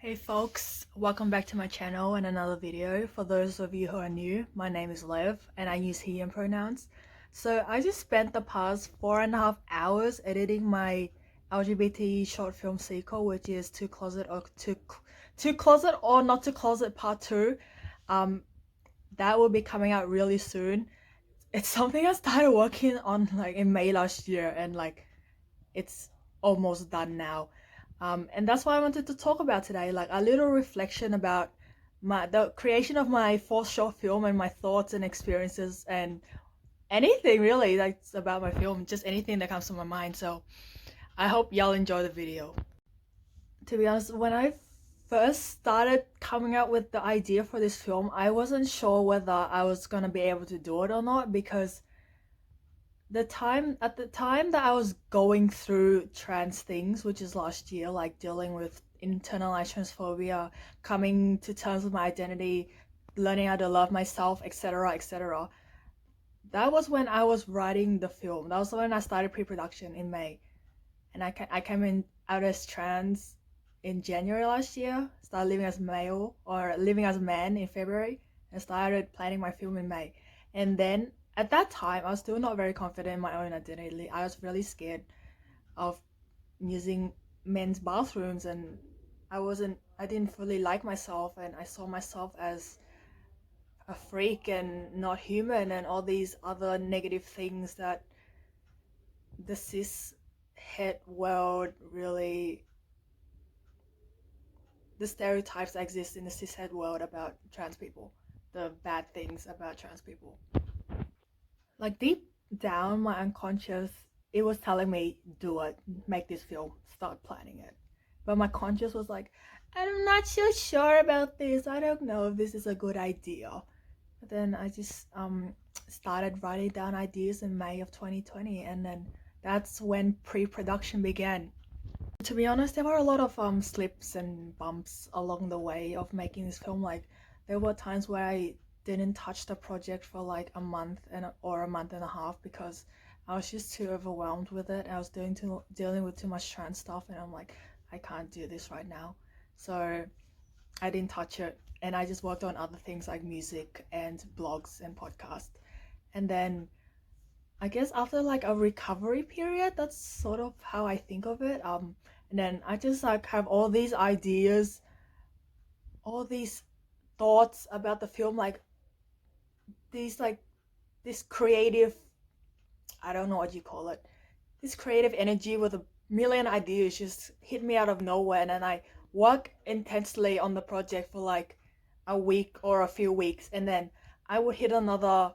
Hey folks, welcome back to my channel and another video. For those of you who are new, my name is Lev and I use he and pronouns. So I just spent the past 4.5 hours editing my LGBT short film sequel, which is To Closet or Not to Closet Part 2. That will be coming out really soon. It's something I started working on like in May last year, and like it's almost done now. And that's why I wanted to talk about today, like a little reflection about the creation of my fourth short film and my thoughts and experiences and anything really that's about my film, just anything that comes to my mind. So I hope y'all enjoy the video. To be honest, when I first started coming up with the idea for this film, I wasn't sure whether I was gonna be able to do it or not, because at the time that I was going through trans things, which is last year, like dealing with internalized transphobia, coming to terms with my identity, learning how to love myself, etc., etc. That was when I was writing the film. That was when I started pre-production in May, and I came in out as trans in January last year. Started living as male or living as a man in February, and started planning my film in May. And then at that time, I was still not very confident in my own identity. I was really scared of using men's bathrooms, and I didn't fully like myself, and I saw myself as a freak and not human and all these other negative things that the cis het world really, the stereotypes that exist in the cis het world about trans people, the bad things about trans people. Like deep down, my unconscious, it was telling me, do it, make this film, start planning it. But my conscious was like, I'm not so sure about this. I don't know if this is a good idea. But then I just started writing down ideas in May of 2020, and then that's when pre-production began. To be honest, there were a lot of slips and bumps along the way of making this film. Like there were times where I didn't touch the project for like a month or a month and a half because I was just too overwhelmed with it. I was dealing with too much trans stuff, and I'm like, I can't do this right now. So I didn't touch it, and I just worked on other things like music and blogs and podcasts. And then I guess after like a recovery period, that's sort of how I think of it. And then I just like have all these ideas, all these thoughts about the film, like this creative, I don't know what you call it, this creative energy with a million ideas just hit me out of nowhere, and then I work intensely on the project for like a week or a few weeks, and then I would hit another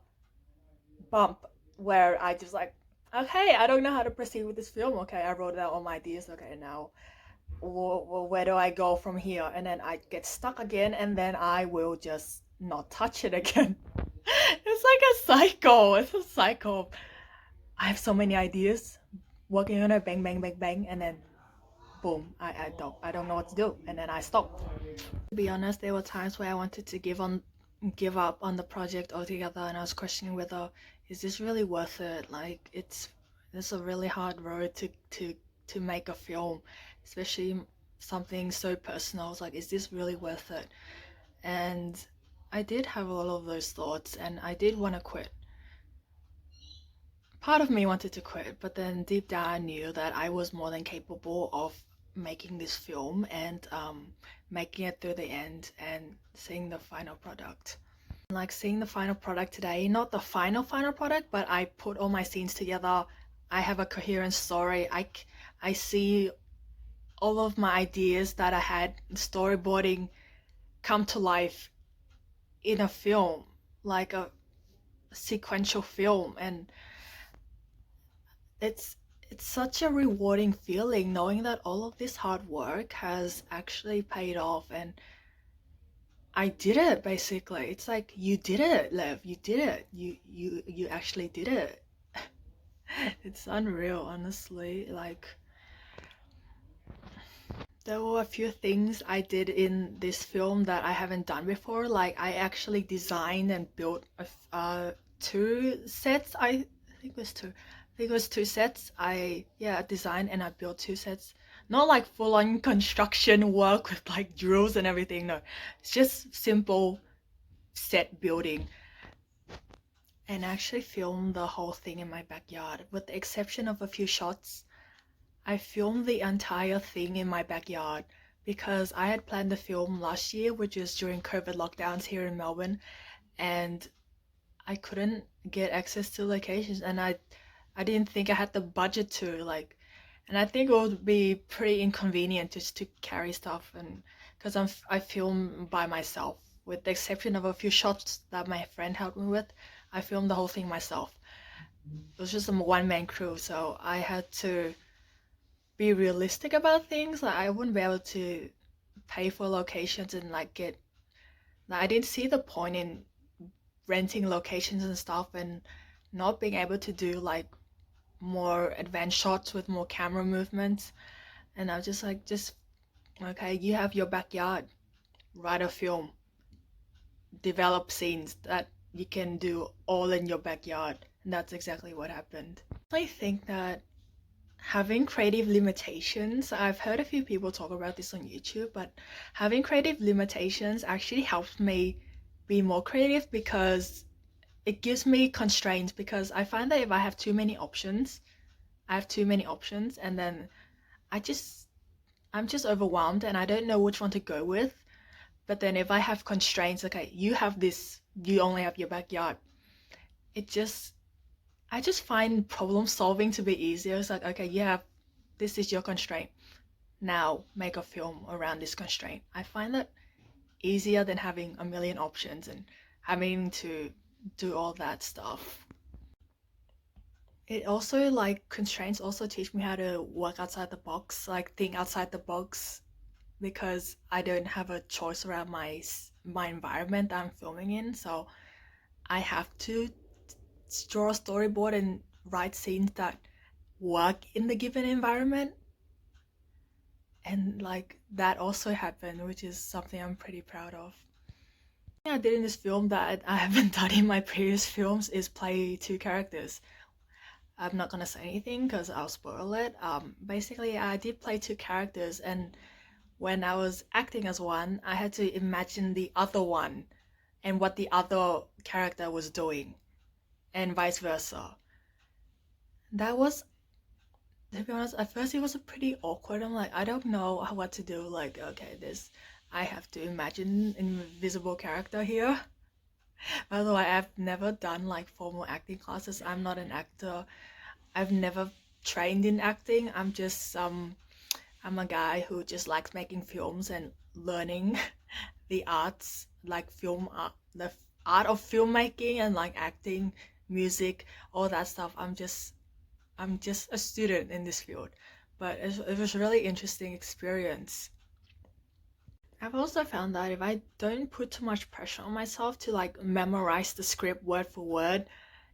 bump where I just like, okay, I don't know how to proceed with this film. Okay, I wrote out all my ideas. Okay, now where do I go from here? And then I get stuck again, and then I will just not touch it again. It's like a cycle. It's a cycle. I have so many ideas, working on it, bang, bang, bang, bang, and then boom, I don't know what to do, and then I stop. To be honest, there were times where I wanted to give up on the project altogether, and I was questioning whether is this really worth it. Like it's a really hard road to make a film, especially something so personal. It's like, is this really worth it? And I did have all of those thoughts, and I did want to quit. Part of me wanted to quit, but then deep down I knew that I was more than capable of making this film and making it through the end and seeing the final product. Like seeing the final product today, not the final product, but I put all my scenes together. I have a coherent story. I see all of my ideas that I had storyboarding come to life in a film, like a sequential film, and it's such a rewarding feeling knowing that all of this hard work has actually paid off, and I did it. Basically, it's like, you did it, Lev, you did it, you actually did it. It's unreal, honestly. Like there were a few things I did in this film that I haven't done before. Like I actually designed and built two sets. I think it was two sets. I designed and I built two sets. Not like full-on construction work with like drills and everything. No, it's just simple set building. And I actually filmed the whole thing in my backyard, with the exception of a few shots. I filmed the entire thing in my backyard because I had planned to film last year, which is during COVID lockdowns here in Melbourne, and I couldn't get access to locations, and I didn't think I had the budget to like, and I think it would be pretty inconvenient just to carry stuff, and because I film by myself, with the exception of a few shots that my friend helped me with. I filmed the whole thing myself. It was just a one-man crew, so I had to be realistic about things. Like I wouldn't be able to pay for locations and like get. Like, I didn't see the point in renting locations and stuff and not being able to do like more advanced shots with more camera movements. And I was just like, just okay, you have your backyard, write a film, develop scenes that you can do all in your backyard. And that's exactly what happened. I think that having creative limitations, I've heard a few people talk about this on YouTube, but having creative limitations actually helps me be more creative because it gives me constraints. Because I find that if I have too many options, and then I just I'm just overwhelmed and I don't know which one to go with. But then if I have constraints, okay, you have this, you only have your backyard. It just I just find problem solving to be easier. It's like, okay, you have this is your constraint. Now make a film around this constraint. I find that easier than having a million options and having to do all that stuff. It also like constraints also teach me how to work outside the box, like think outside the box, because I don't have a choice around my environment that I'm filming in. So I have to draw a storyboard and write scenes that work in the given environment. And like that also happened, which is something I'm pretty proud of. I did in this film that I haven't done in my previous films is play two characters. I'm not gonna say anything because I'll spoil it. Basically, I did play two characters, and when I was acting as one, I had to imagine the other one and what the other character was doing, and vice versa. That was, to be honest, at first it was a pretty awkward. I'm like, I don't know what to do. Like, okay, this, I have to imagine an invisible character here. By the way, I've never done like formal acting classes. I'm not an actor. I've never trained in acting. I'm a guy who just likes making films and learning the arts, like film art, the art of filmmaking and like acting, music, all that stuff. I'm just a student in this field, but it was a really interesting experience. I've also found that if I don't put too much pressure on myself to like memorize the script word for word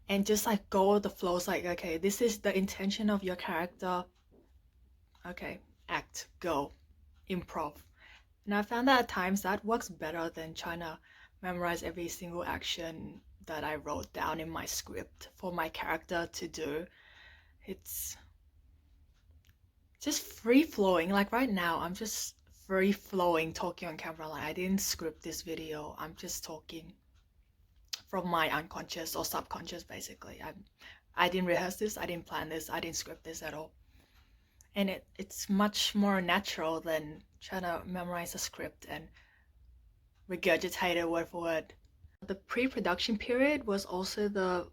and just like go with the flow, it's like, okay, this is the intention of your character. Okay, act, go, improv. And I found that at times that works better than trying to memorize every single action that I wrote down in my script for my character to do. It's just free flowing. Like right now, I'm just free flowing talking on camera. Like I didn't script this video. I'm just talking from my unconscious or subconscious basically. I didn't rehearse this, I didn't plan this, I didn't script this at all. And it's much more natural than trying to memorize a script and regurgitate it word for word. The pre-production period was also the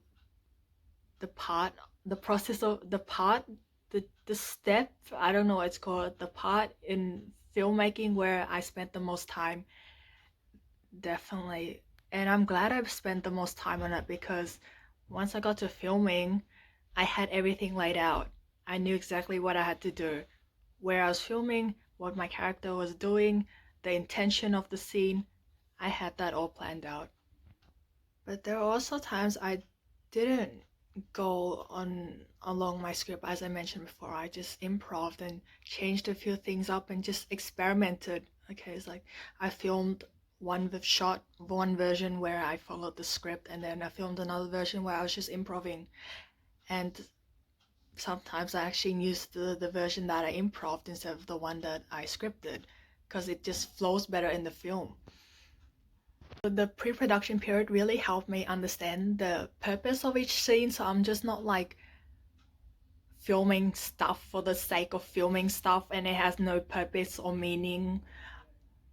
part, the process of the part, the step, I don't know what it's called, the part in filmmaking where I spent the most time, definitely. And I'm glad I've spent the most time on it because once I got to filming, I had everything laid out. I knew exactly what I had to do, where I was filming, what my character was doing, the intention of the scene. I had that all planned out. But there are also times I didn't go on along my script. As I mentioned before, I just improved and changed a few things up and just experimented. Okay, it's like I filmed one version where I followed the script, and then I filmed another version where I was just improvising. And sometimes I actually use the version that I improved instead of the one that I scripted, because it just flows better in the film. The pre-production period really helped me understand the purpose of each scene, so I'm just not like filming stuff for the sake of filming stuff and it has no purpose or meaning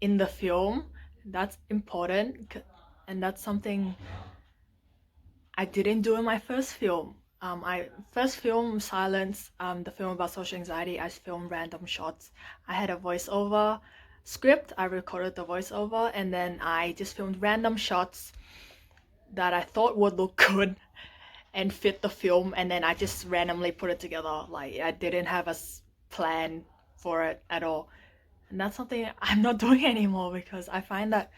in the film. That's important, and that's something I didn't do in my first film. I first filmed Silence, the film about social anxiety. I filmed random shots. I had a voiceover script. I recorded the voiceover, and then I just filmed random shots that I thought would look good and fit the film, and then I just randomly put it together. Like I didn't have a plan for it at all, and that's something I'm not doing anymore, because I find that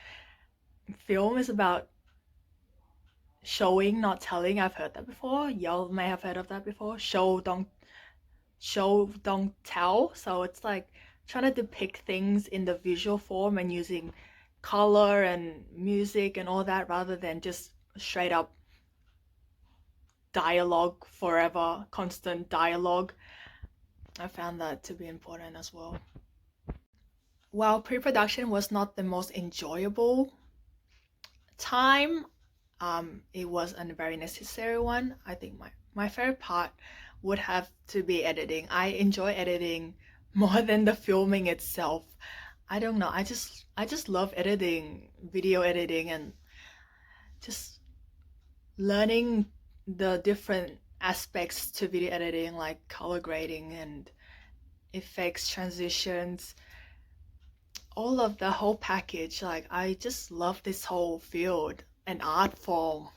film is about showing, not telling. I've heard that before. Y'all may have heard of that before. Show, don't tell. So it's like trying to depict things in the visual form and using color and music and all that, rather than just straight up dialogue forever, constant dialogue. I found that to be important as well. While pre-production was not the most enjoyable time, it was a very necessary one. I think my favorite part would have to be editing. I enjoy editing more than the filming itself. I don't know. I just love editing, video editing, and just learning the different aspects to video editing, like color grading and effects, transitions, all of the whole package. Like I just love this whole field and art form.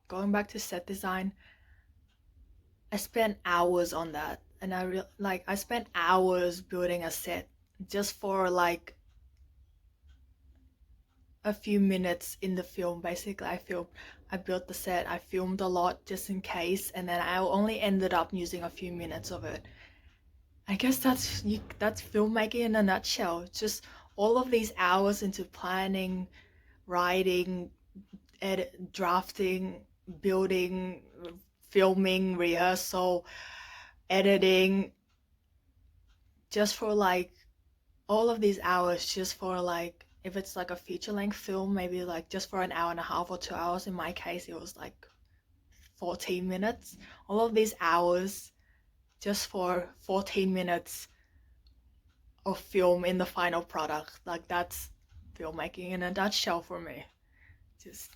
Going back to set design, I spent hours on that, and I spent hours building a set just for like a few minutes in the film. Basically, I built the set, I filmed a lot just in case, and then I only ended up using a few minutes of it. I guess that's filmmaking in a nutshell. Just all of these hours into planning, writing, drafting, building, filming, rehearsal, editing, just for like all of these hours, just for like, if it's like a feature-length film, maybe like just for an hour and a half or 2 hours. In my case, it was like 14 minutes. All of these hours just for 14 minutes of film in the final product. Like that's filmmaking in a nutshell for me. Just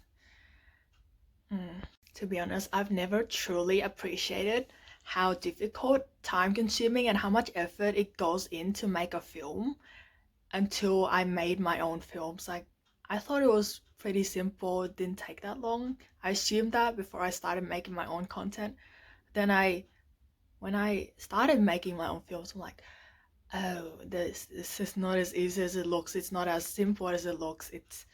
to be honest, I've never truly appreciated how difficult, time consuming, and how much effort it goes in to make a film until I made my own films. Like I thought it was pretty simple, it didn't take that long. I assumed that before I started making my own content. Then when I started making my own films, I'm like, oh, this is not as easy as it looks. It's not as simple as it looks. It's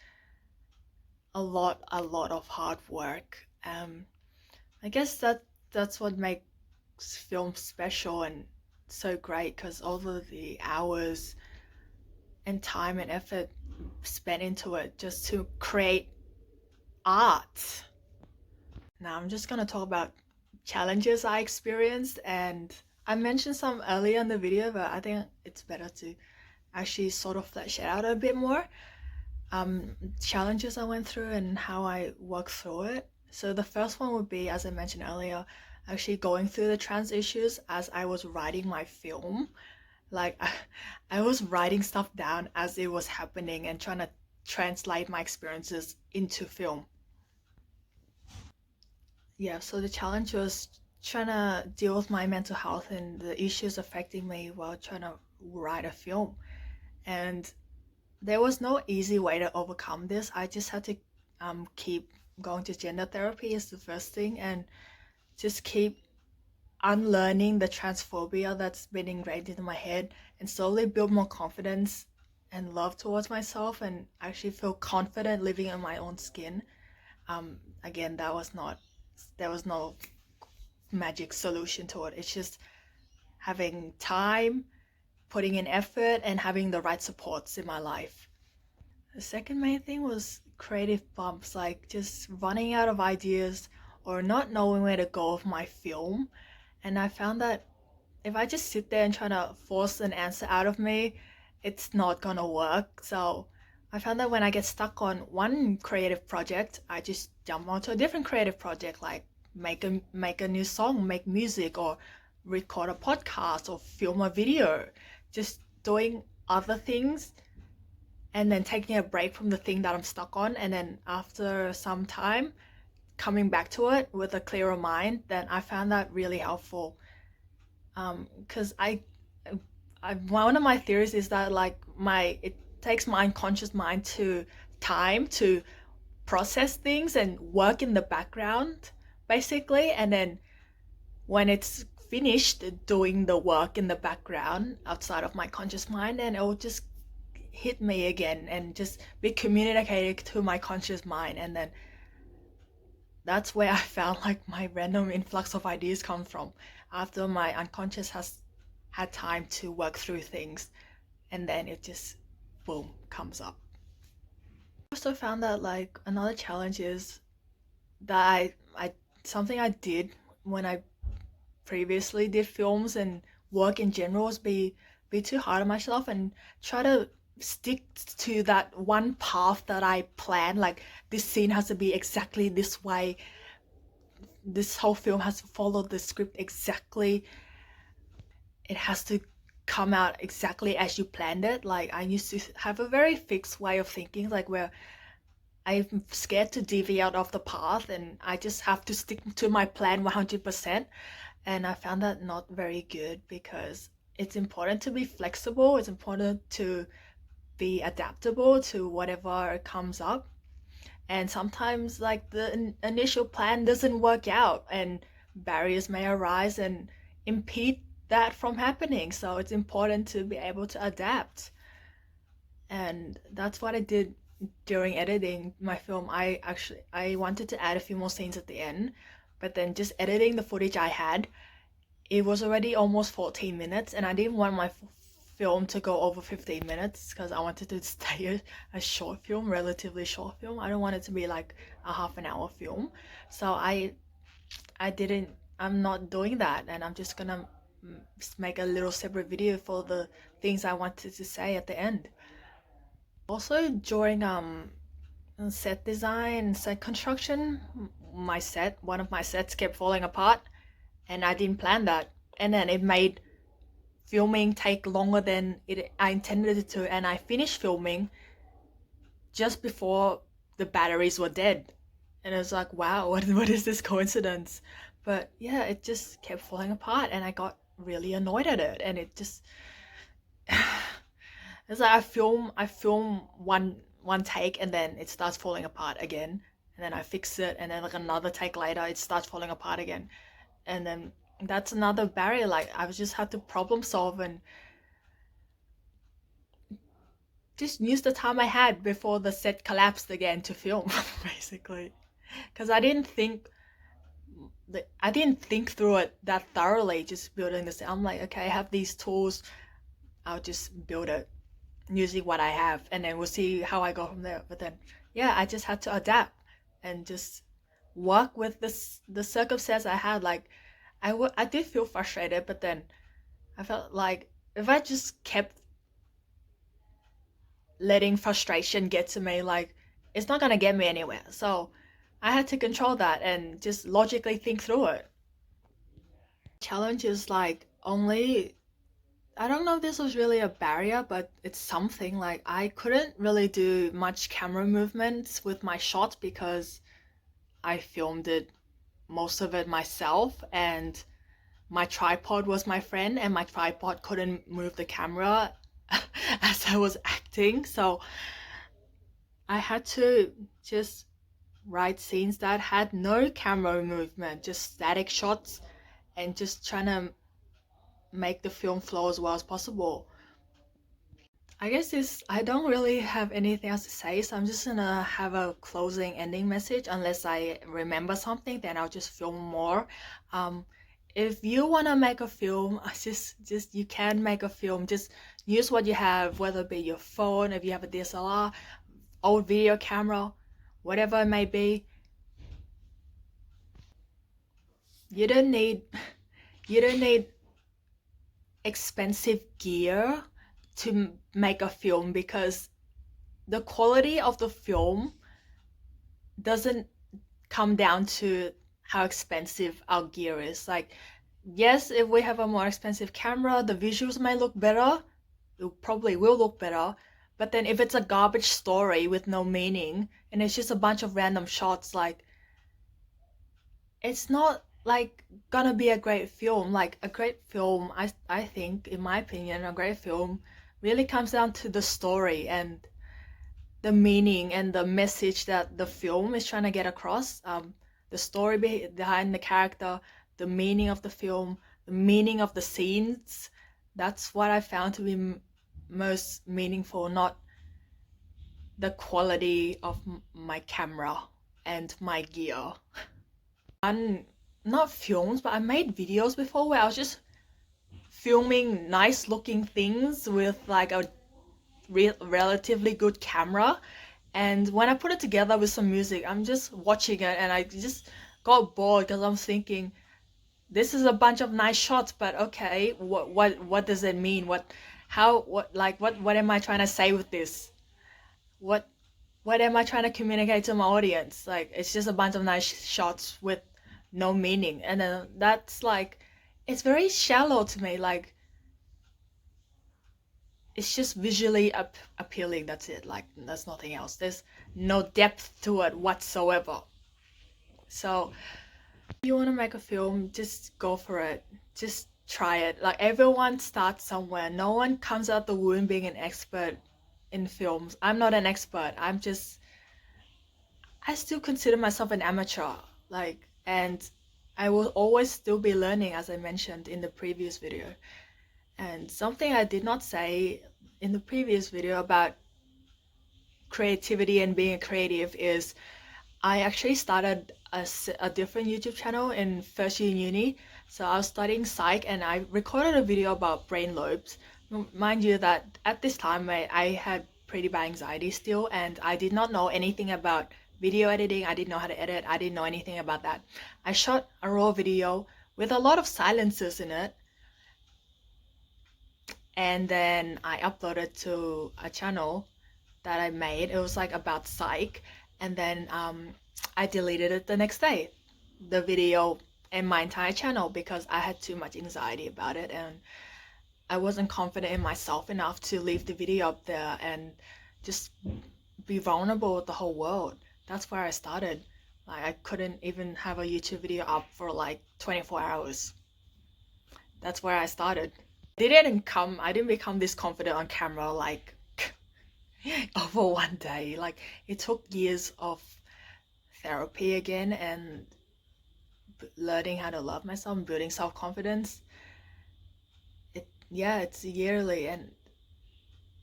a lot of hard work. I guess that's what makes film special and so great, because all of the hours and time and effort spent into it just to create art. Now I'm just gonna talk about challenges I experienced, and I mentioned some earlier in the video, but I think it's better to actually sort of flesh it out a bit more. Challenges I went through and how I worked through it. So the first one would be, as I mentioned earlier, actually going through the trans issues as I was writing my film. Like I was writing stuff down as it was happening and trying to translate my experiences into film. Yeah, so the challenge was trying to deal with my mental health and the issues affecting me while trying to write a film. And there was no easy way to overcome this. I just had to keep going to gender therapy is the first thing, and just keep unlearning the transphobia that's been ingrained into my head, and slowly build more confidence and love towards myself, and actually feel confident living in my own skin. Again, there was no magic solution to it. It's just having time, putting in effort, and having the right supports in my life. The second main thing was creative bumps, like just running out of ideas or not knowing where to go with my film. And I found that if I just sit there and try to force an answer out of me, it's not gonna work. So I found that when I get stuck on one creative project, I just jump onto a different creative project, like make a new song, make music, or record a podcast, or film a video. Just doing other things and then taking a break from the thing that I'm stuck on, and then after some time coming back to it with a clearer mind, then I found that really helpful. Because one of my theories is that like my it takes my unconscious mind to time to process things and work in the background basically, and then when it's finished doing the work in the background outside of my conscious mind, and it will just hit me again and just be communicated to my conscious mind, and then that's where I found like my random influx of ideas come from, after my unconscious has had time to work through things, and then it just boom comes up. I also found that like another challenge is that I something I did when I previously did films and work in general is be too hard on myself and try to stick to that one path that I plan. Like this scene has to be exactly this way. This whole film has to follow the script exactly. It has to come out exactly as you planned it. Like I used to have a very fixed way of thinking, like where I'm scared to deviate off the path and I just have to stick to my plan 100%. And I found that not very good, because it's important to be flexible. It's important to be adaptable to whatever comes up. And sometimes like the initial plan doesn't work out and barriers may arise and impede that from happening. So it's important to be able to adapt. And that's what I did during editing my film. I wanted to add a few more scenes at the end, but then just editing the footage I had, it was already almost 14 minutes, and I didn't want my film to go over 15 minutes because I wanted to stay a short film, relatively short film. I don't want it to be like a half an hour film. So I didn't, I'm not doing that, and I'm just gonna make a little separate video for the things I wanted to say at the end. Also during set design, set construction, one of my sets kept falling apart, and I didn't plan that, and then it made filming take longer than I intended it to, and I finished filming just before the batteries were dead, and it was like, wow, what is this coincidence? But yeah, it just kept falling apart, and I got really annoyed at it, and it just it's like I film one take, and then it starts falling apart again, and then I fix it, and then like another take later it starts falling apart again, and then that's another barrier. Like I just had to problem solve and just use the time I had before the set collapsed again to film basically, because I didn't think through it that thoroughly. Just building this, I'm like, okay, I have these tools, I'll just build it using what I have, and then we'll see how I go from there. But then yeah, I just had to adapt and just work with the circumstance I had. Like I did feel frustrated, but then I felt like if I just kept letting frustration get to me, like it's not gonna get me anywhere. So I had to control that and just logically think through it. Challenge is like only, I don't know if this was really a barrier, but it's something. Like I couldn't really do much camera movements with my shots because I filmed it, most of it myself, and my tripod was my friend, and my tripod couldn't move the camera as I was acting. So I had to just write scenes that had no camera movement, just static shots, and just trying to make the film flow as well as possible. I guess I don't really have anything else to say, so I'm just gonna have a closing ending message. Unless I remember something, then I'll just film more. Um, if you wanna make a film, just you can make a film. Just use what you have, whether it be your phone, if you have a DSLR, old video camera, whatever it may be. You don't need you don't need expensive gear to make a film, because the quality of the film doesn't come down to how expensive our gear is. Like, yes, if we have a more expensive camera, the visuals may look better. It probably will look better. But then if it's a garbage story with no meaning and it's just a bunch of random shots, like, it's not like gonna be a great film. Like, a great film, I think, in my opinion, a great film really comes down to the story and the meaning and the message that the film is trying to get across. The story behind the character, the meaning of the film, the meaning of the scenes. That's what I found to be most meaningful, not the quality of my camera and my gear. And not films, but I made videos before where I was just filming nice looking things with like a relatively good camera, and when I put it together with some music, I'm just watching it and I just got bored because I'm thinking, this is a bunch of nice shots, but okay, what does it mean? What am I trying to say with this? What what am I trying to communicate to my audience? Like, it's just a bunch of nice shots with no meaning. And then that's like, it's very shallow to me. Like, it's just visually appealing. That's it. Like, there's nothing else. There's no depth to it whatsoever. So if you want to make a film, just go for it. Just try it. Like, everyone starts somewhere. No one comes out the womb being an expert in films. I'm not an expert. I still consider myself an amateur. Like, and I will always still be learning, as I mentioned in the previous video. And something I did not say in the previous video about creativity and being a creative is I actually started a different YouTube channel in first year in uni. So I was studying psych and I recorded a video about brain lobes. Mind you that at this time I had pretty bad anxiety still, and I did not know anything about video editing. I didn't know how to edit. I didn't know anything about that. I shot a raw video with a lot of silences in it, and then I uploaded to a channel that I made. It was like about psych, and then I deleted it the next day, the video and my entire channel, because I had too much anxiety about it and I wasn't confident in myself enough to leave the video up there and just be vulnerable with the whole world. That's where I started. Like, I couldn't even have a YouTube video up for like 24 hours. That's where I started. I didn't become this confident on camera like over one day. Like, it took years of therapy again and learning how to love myself and building self-confidence. It's yearly. And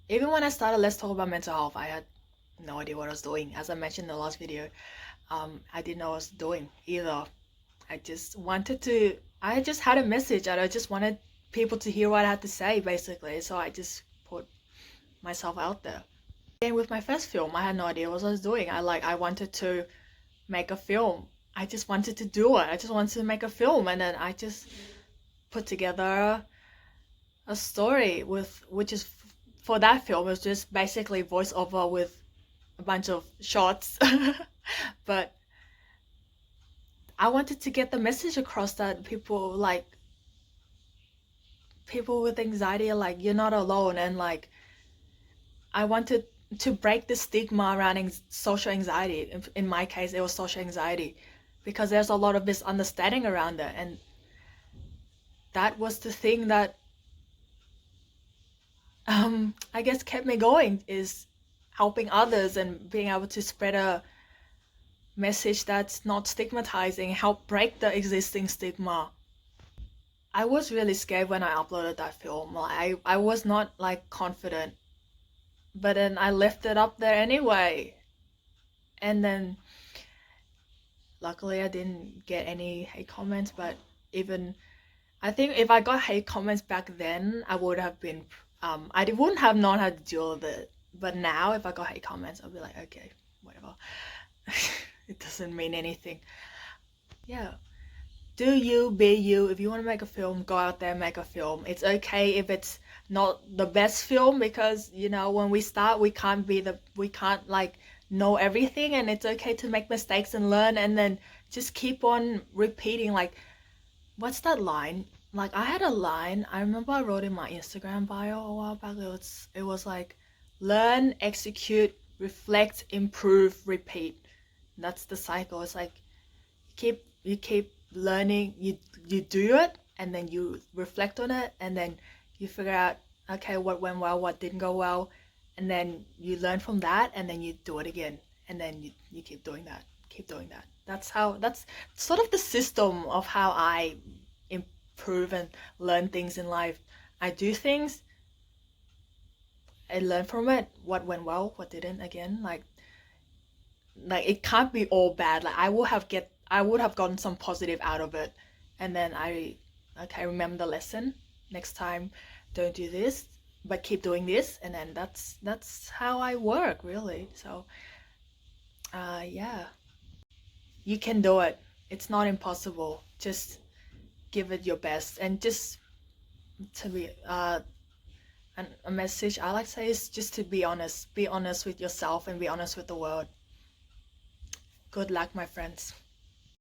even when I started Let's Talk About Mental Health, I had no idea what I was doing. As I mentioned in the last video, I didn't know what I was doing either. I just had a message and I just wanted people to hear what I had to say, basically. So I just put myself out there. And with my first film, I had no idea what I was doing. I wanted to make a film. I just wanted to do it. I just wanted to make a film, and then I just put together a story which is for that film. It was just basically voiceover with a bunch of shots. But I wanted to get the message across that people with anxiety are like, you're not alone, and like, I wanted to break the stigma around social anxiety. In my case, it was social anxiety, because there's a lot of misunderstanding around it, and that was the thing that I guess kept me going, is helping others and being able to spread a message that's not stigmatizing, help break the existing stigma. I was really scared when I uploaded that film. Like, I was not like confident, but then I left it up there anyway. And then luckily I didn't get any hate comments, but even I think if I got hate comments back then, I would have been I wouldn't have known how to deal with it. But now if I got hate comments, I'll be like, okay, whatever. It doesn't mean anything. Yeah, do you, be you. If you want to make a film, go out there and make a film. It's okay if it's not the best film, because you know, when we start, we can't like know everything, and it's okay to make mistakes and learn, and then just keep on repeating. Like, what's that line? Like, I had a line, I remember I wrote in my Instagram bio a while back. It was like, learn, execute, reflect, improve, repeat. That's the cycle. It's like, you keep learning, you do it, and then you reflect on it, and then you figure out, okay, what went well, what didn't go well, and then you learn from that, and then you do it again, and then you keep doing that, keep doing that. That's sort of the system of how I improve and learn things in life. I do things, I learn from it, what went well, what didn't, again. Like it can't be all bad. Like I would have gotten some positive out of it, and then okay, remember the lesson. Next time, don't do this, but keep doing this, and then that's how I work, really. So yeah, you can do it. It's not impossible. Just give it your best, and just to be and a message I like to say is just to be honest. Be honest with yourself and be honest with the world. Good luck, my friends.